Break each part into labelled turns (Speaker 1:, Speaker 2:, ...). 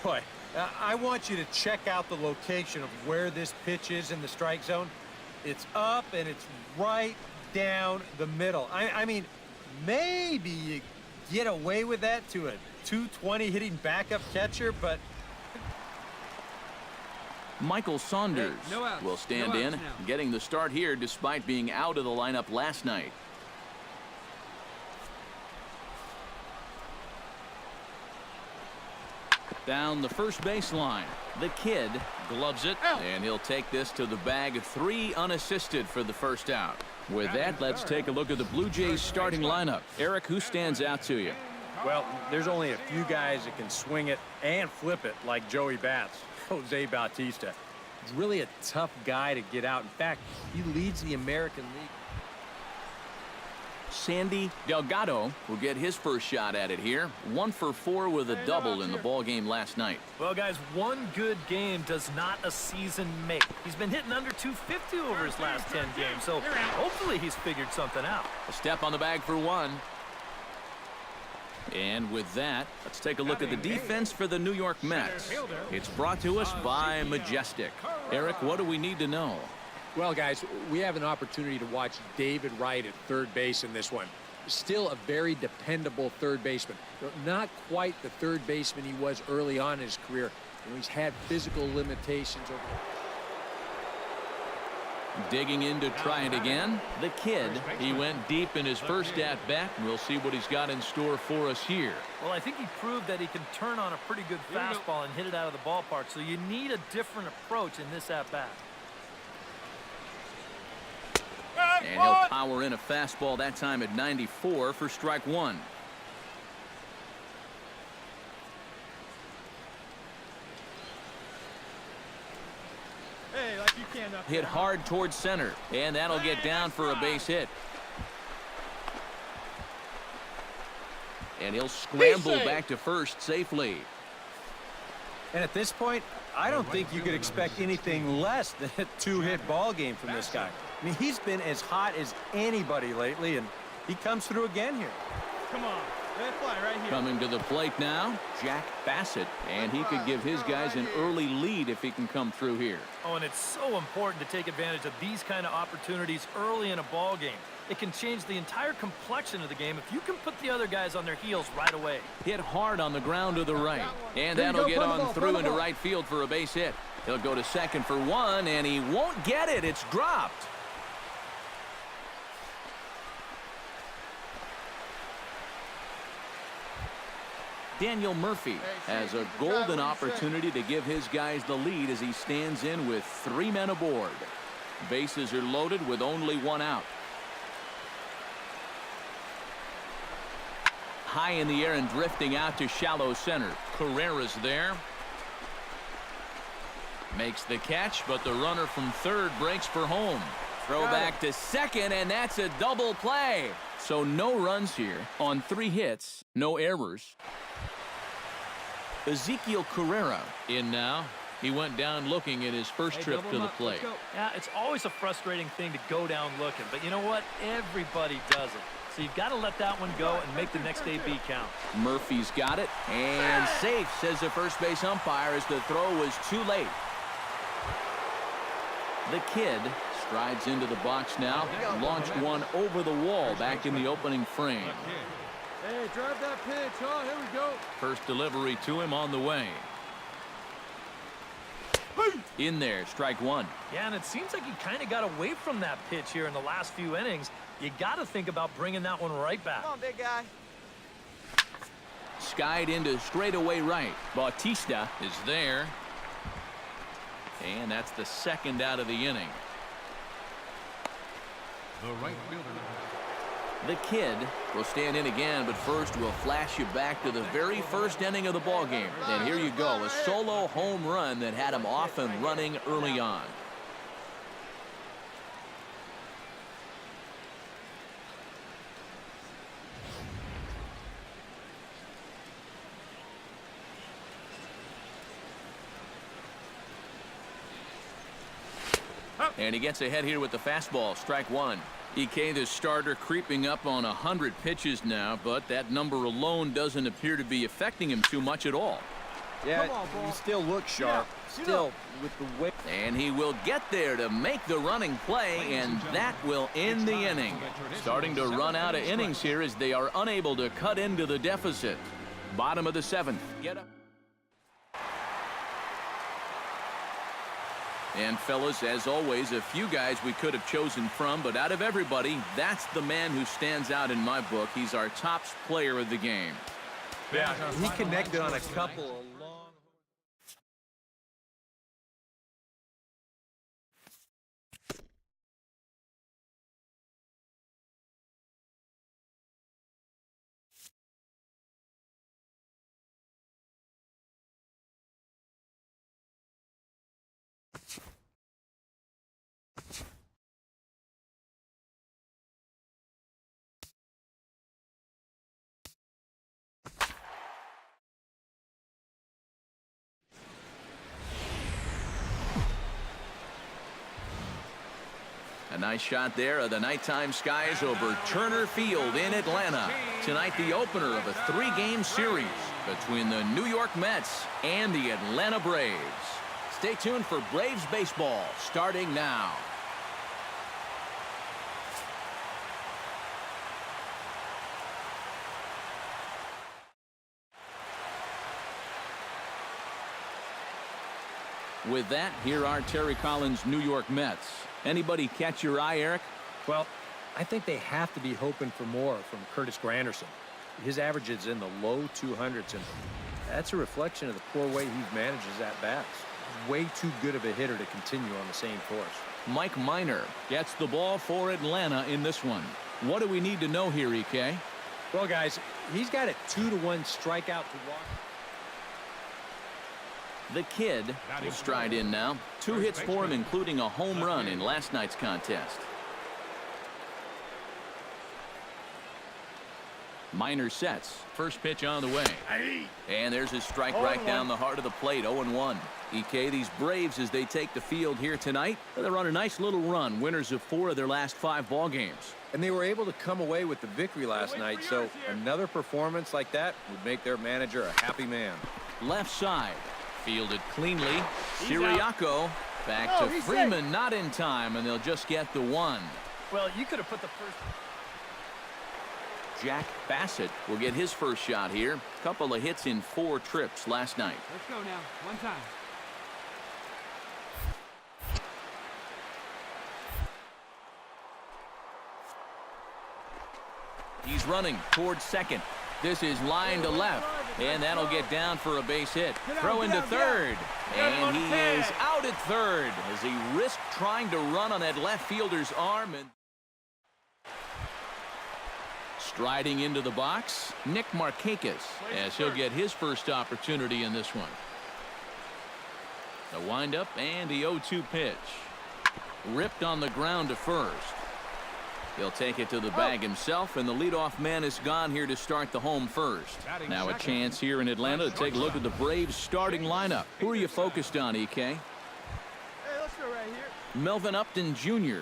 Speaker 1: boy, I want you to check out the location of where this pitch is in the strike zone. It's up and it's right down the middle. I mean, maybe you get away with that to a 220 hitting backup catcher, but
Speaker 2: Michael Saunders will stand in,
Speaker 3: now.
Speaker 2: getting the start here despite being out of the lineup last night. Down the first baseline, the kid gloves it, and he'll take this to the bag. 3 unassisted for the first out. With that, let's take a look at the Blue Jays starting lineup. Eric, who stands out to you?
Speaker 1: well, there's only a few guys that can swing it and flip it like Joey Bats. Jose Bautista. He's really a tough guy to get out. In fact, he leads the American League.
Speaker 2: Sandy Delgado will get his first shot at it here. 1 for 4 with a double in the ball game last night.
Speaker 4: Well, guys, one good game does not a season make. He's been hitting under 250 over his last 10 games, so hopefully he's figured something out.
Speaker 2: A step on the bag for 1. And with that, let's take a look at the defense for the New York Mets. It's brought to us by Majestic. Eric, what do we need to know?
Speaker 5: Well, guys, we have an opportunity to watch David Wright at third base in this one. Still a very dependable third baseman. Not quite the third baseman he was early on in his career. He's had physical limitations.
Speaker 2: Digging in to try it again. The kid, he went deep in his first at-bat. We'll see what he's got in store for us here.
Speaker 4: Well, I think he proved that he can turn on a pretty good fastball and hit it out of the ballpark, so you need a different approach in this at-bat.
Speaker 2: And he'll power in a fastball that time at 94 for strike 1.
Speaker 3: Hey, like you can't up
Speaker 2: Hit hard towards center, and that'll get down for a base hit. And he'll scramble back to first safely.
Speaker 1: And at this point, I don't think you could expect anything less than a 2-hit ball game from this guy. I mean, he's been as hot as anybody lately, and he comes through again here.
Speaker 3: Come on. Let it fly right here.
Speaker 2: Coming to the plate now, Jack Bassett, and he could give his guys an early lead if he can come through here.
Speaker 4: Oh, and it's so important to take advantage of these kind of opportunities early in a ball game. It can change the entire complexion of the game if you can put the other guys on their heels right away.
Speaker 2: Hit hard on the ground to the right, and that'll get on through into right field for a base hit. He'll go to second for 1, and he won't get it. It's dropped. Daniel Murphy has a golden opportunity to give his guys the lead as he stands in with 3 men aboard. Bases are loaded with only 1 out. High in the air and drifting out to shallow center. Carrera's there. Makes the catch, but the runner from third breaks for home. Throw back to second, and that's a double play. So no runs here on 3 hits, no errors. Ezekiel Carrera in now. He went down looking at his first trip to the plate.
Speaker 4: Yeah, it's always a frustrating thing to go down looking, but you know what? Everybody does it. So you've got to let that one go and make the next AB count.
Speaker 2: Murphy's got it, and safe, says the first base umpire, as the throw was too late. The kid strides into the box now. Launched one over the wall back in the opening frame.
Speaker 3: Hey, drive that pitch. Oh, here we go.
Speaker 2: First delivery to him on the way. In there, strike 1.
Speaker 4: Yeah, and it seems like he kind of got away from that pitch here in the last few innings. You got to think about bringing that one right back.
Speaker 3: Come on, big guy.
Speaker 2: Skied into straightaway right. Bautista is there. And that's the second out of the inning.
Speaker 3: The right fielder.
Speaker 2: The kid will stand in again, but first we'll flash you back to the very first inning of the ball game. And here you go, a solo home run that had him off and running early on. And he gets ahead here with the fastball, strike 1. EK, the starter, creeping up on 100 pitches now, but that number alone doesn't appear to be affecting him too much at all.
Speaker 1: Yeah,
Speaker 3: Come on,
Speaker 1: he
Speaker 3: ball.
Speaker 1: still looks sharp.
Speaker 3: Get
Speaker 1: Still
Speaker 3: up.
Speaker 1: with the weight.
Speaker 2: And he will get there to make the running play, and that will end the inning. Starting to run out of innings here as they are unable to cut into the deficit. Bottom of the 7th. Get up. And fellas, as always, a few guys we could have chosen from, but out of everybody, that's the man who stands out in my book. He's our top player of the game.
Speaker 1: Yeah, he connected on a couple of long.
Speaker 2: A nice shot there of the nighttime skies over Turner Field in Atlanta. Tonight, the opener of a 3-game series between the New York Mets and the Atlanta Braves. Stay tuned for Braves baseball starting now. With that, here are Terry Collins' New York Mets. Anybody catch your eye, Eric?
Speaker 5: Well, I think they have to be hoping for more from Curtis Granderson. His average is in the low 200s, and that's a reflection of the poor way he manages at-bats. He's way too good of a hitter to continue on the same course.
Speaker 2: Mike Minor gets the ball for Atlanta in this one. What do we need to know here, EK?
Speaker 5: Well, guys, he's got a 2-1 strikeout to walk.
Speaker 2: The kid will stride in now. 2 hits for him, including a home run in last night's contest. Minor sets. First pitch on the way. And there's his strike right down the heart of the plate. 0-1. EK, these Braves, as they take the field here tonight, they're on a nice little run. Winners of 4 of their last 5 ball games.
Speaker 1: And they were able to come away with the victory last night, so another performance like that would make their manager a happy man.
Speaker 2: Left side. Fielded cleanly. Siriaco back to Freeman, not in time, and they'll just get the 1.
Speaker 4: Well, you could have put the first.
Speaker 2: Jack Bassett will get his first shot here. Couple of hits in 4 trips last night.
Speaker 3: Let's go now. One time.
Speaker 2: He's running towards second. This is line to left, and that'll get down for a base hit. Throw into third, and he is out at third as he risked trying to run on that left fielder's arm. And striding into the box, Nick Markakis, as he'll get his first opportunity in this one. The windup and the 0-2 pitch. Ripped on the ground to first. He'll take it to the bag himself, and the leadoff man is gone here to start the home first. Now a chance here in Atlanta to take a look at the Braves starting lineup. Who are you focused on, EK?
Speaker 3: Hey, let's go right here.
Speaker 2: Melvin Upton Jr.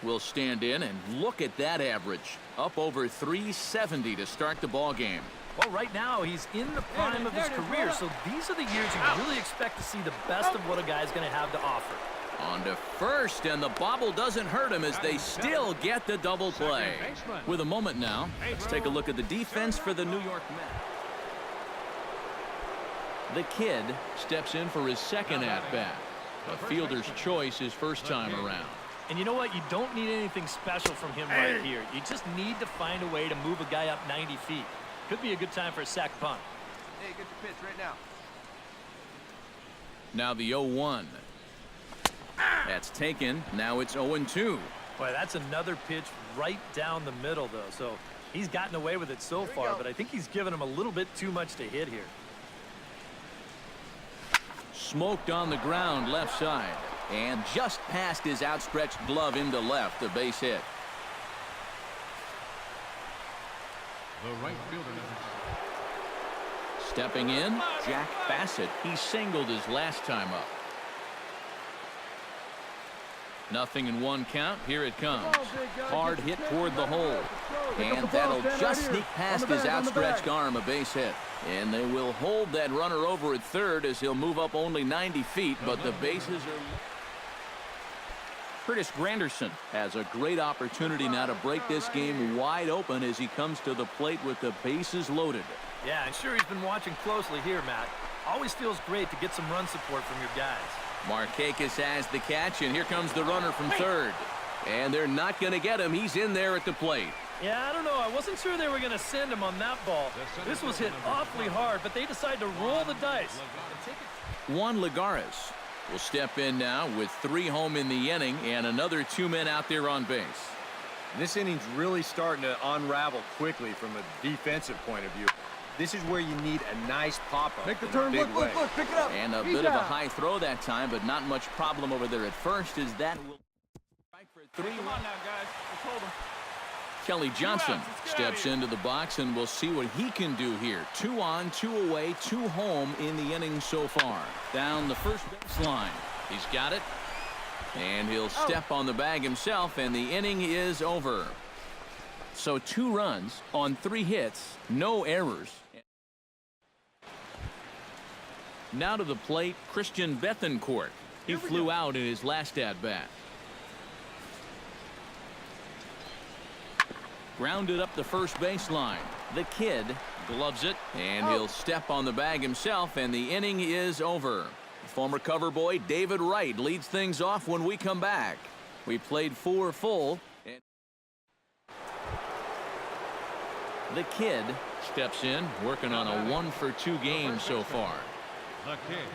Speaker 2: will stand in, and look at that average. Up over 370 to start the ball game.
Speaker 4: Well, right now, he's in the prime of his career, so these are the years you really expect to see the best of what a guy's going to have to offer.
Speaker 2: On to first, and the bobble doesn't hurt him as they still get the double play. With a moment now, let's take a look at the defense for the New York Mets. The kid steps in for his second at-bat. A fielder's choice his first time around.
Speaker 4: And you know what? You don't need anything special from him right here. You just need to find a way to move a guy up 90 feet. Could be a good time for a sac bunt.
Speaker 3: Hey, get your pitch right now.
Speaker 2: Now the 0-1. That's taken. Now it's 0-2.
Speaker 4: Boy, that's another pitch right down the middle, though. So he's gotten away with it so far, but I think he's given him a little bit too much to hit here.
Speaker 2: Smoked on the ground left side. And just past his outstretched glove into left, the base hit.
Speaker 6: The right fielder.
Speaker 2: Stepping in, Jack Bassett. He singled his last time up. Nothing in one count. Here it comes.
Speaker 3: Come on, big guy.
Speaker 2: Hard
Speaker 3: Get
Speaker 2: hit
Speaker 3: your
Speaker 2: toward the
Speaker 3: catch.
Speaker 2: hole.
Speaker 3: Pick up
Speaker 2: And
Speaker 3: the ball,
Speaker 2: that'll
Speaker 3: stand
Speaker 2: just
Speaker 3: right
Speaker 2: sneak
Speaker 3: here.
Speaker 2: past
Speaker 3: On the
Speaker 2: his
Speaker 3: bag, on the
Speaker 2: outstretched
Speaker 3: bag.
Speaker 2: arm, a base hit. And they will hold that runner over at third as he'll move up only 90 feet, but the bases are... Curtis Granderson has a great opportunity now to break this game wide open as he comes to the plate with the bases loaded.
Speaker 4: Yeah, I'm sure he's been watching closely here, Matt. Always feels great to get some run support from your guys.
Speaker 2: Markakis has the catch, and here comes the runner from third. And they're not going to get him. He's in there at the plate.
Speaker 4: Yeah, I don't know. I wasn't sure they were going to send him on that ball. This was hit awfully hard, but they decided to roll the dice.
Speaker 2: Juan Lagares will step in now with 3 home in the inning and another 2 men out there on base.
Speaker 1: This inning's really starting to unravel quickly from a defensive point of view. This is where you need a nice pop-up.
Speaker 3: Make the
Speaker 1: in a
Speaker 3: turn.
Speaker 1: big
Speaker 3: Look,
Speaker 1: way.
Speaker 3: look, look. Pick it up.
Speaker 2: And a
Speaker 3: He's
Speaker 2: bit of a
Speaker 3: out.
Speaker 2: high throw that time, but not much problem over there at first as that will strike for 3.
Speaker 3: Come on now, guys. Let's hold him.
Speaker 2: Kelly Johnson
Speaker 3: Let's get out of
Speaker 2: steps
Speaker 3: here.
Speaker 2: into the box, and we'll see what he can do here. 2 on, 2 away, 2 home in the inning so far. Down the first baseline. He's got it. And he'll step on the bag himself, and the inning is over. So 2 runs on 3 hits, no errors. Now to the plate, Christian Bethancourt. He flew out in his last at-bat. Grounded up the first baseline. The kid gloves it, and he'll step on the bag himself, and the inning is over. Former cover boy David Wright leads things off when we come back. We played 4 full. And the kid steps in, working on a 1-for-2 game so far.
Speaker 6: The kid.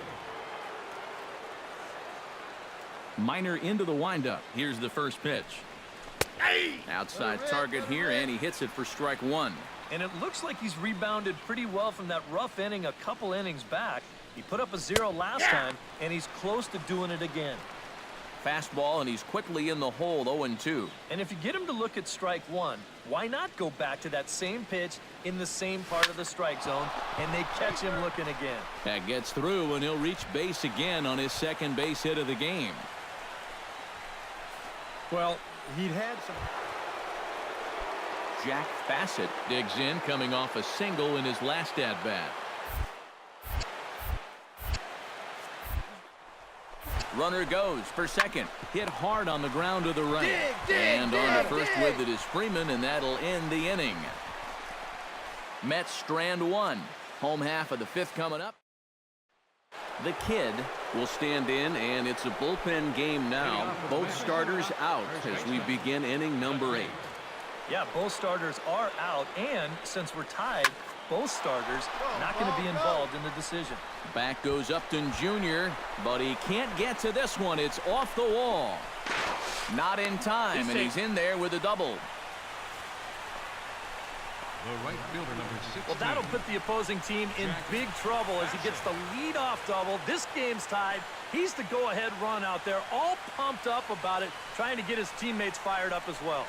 Speaker 2: Minor into the windup. Here's the first pitch. Outside target here, and he hits it for strike 1.
Speaker 4: And it looks like he's rebounded pretty well from that rough inning a couple innings back. He put up a 0 last time, and he's close to doing it again.
Speaker 2: Fastball, and he's quickly in the hole, 0-2.
Speaker 4: And if you get him to look at strike 1, why not go back to that same pitch in the same part of the strike zone, and they catch him looking again.
Speaker 2: That gets through, and he'll reach base again on his second base hit of the game.
Speaker 1: Well, he'd had some...
Speaker 2: Jack Bassett digs in, coming off a single in his last at-bat. Runner goes for second. Hit hard on the ground to the right. And on to first with it is Freeman, and that'll end the inning. Mets strand 1. Home half of the 5th coming up. The kid will stand in, and it's a bullpen game now. Both starters out as we begin inning number 8.
Speaker 4: Yeah, both starters are out, and since we're tied, both starters not going to be involved in the decision.
Speaker 2: Back goes Upton Jr., but he can't get to this one. It's off the wall. Not in time, and he's in there with a double.
Speaker 6: The right fielder, number 16.
Speaker 4: Well, that'll put the opposing team in big trouble as he gets the leadoff double. This game's tied. He's the go-ahead run out there, all pumped up about it, trying to get his teammates fired up as well.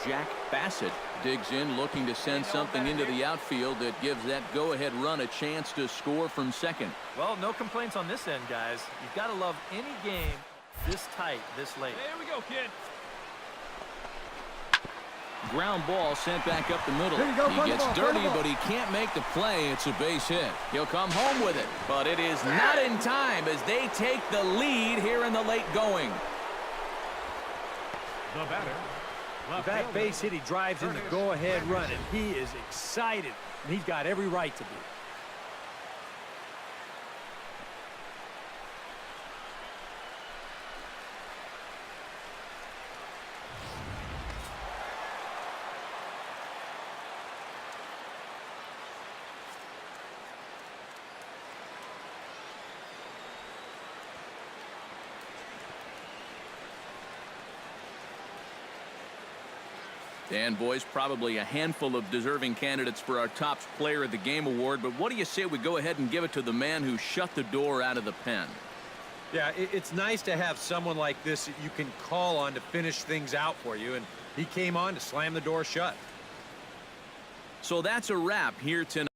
Speaker 2: Jack Bassett digs in, looking to send something into the outfield that gives that go-ahead run a chance to score from second.
Speaker 4: Well, no complaints on this end, guys. You've got to love any game this tight, this late.
Speaker 3: Here we go, kid.
Speaker 2: Ground ball sent back up the middle.
Speaker 3: There you go,
Speaker 2: He
Speaker 3: front
Speaker 2: gets
Speaker 3: ball, front
Speaker 2: dirty,
Speaker 3: ball.
Speaker 2: but he can't make the play. It's a base hit. He'll come home with it, but it is not in time as they take the lead here in the late going.
Speaker 6: The batter.
Speaker 1: With that base hit, he drives in the go-ahead run, and he is excited, and he's got every right to be.
Speaker 2: And boys, probably a handful of deserving candidates for our top player of the game award, but what do you say we go ahead and give it to the man who shut the door out of the pen?
Speaker 1: Yeah, it's nice to have someone like this that you can call on to finish things out for you, and he came on to slam the door shut.
Speaker 2: So that's a wrap here tonight.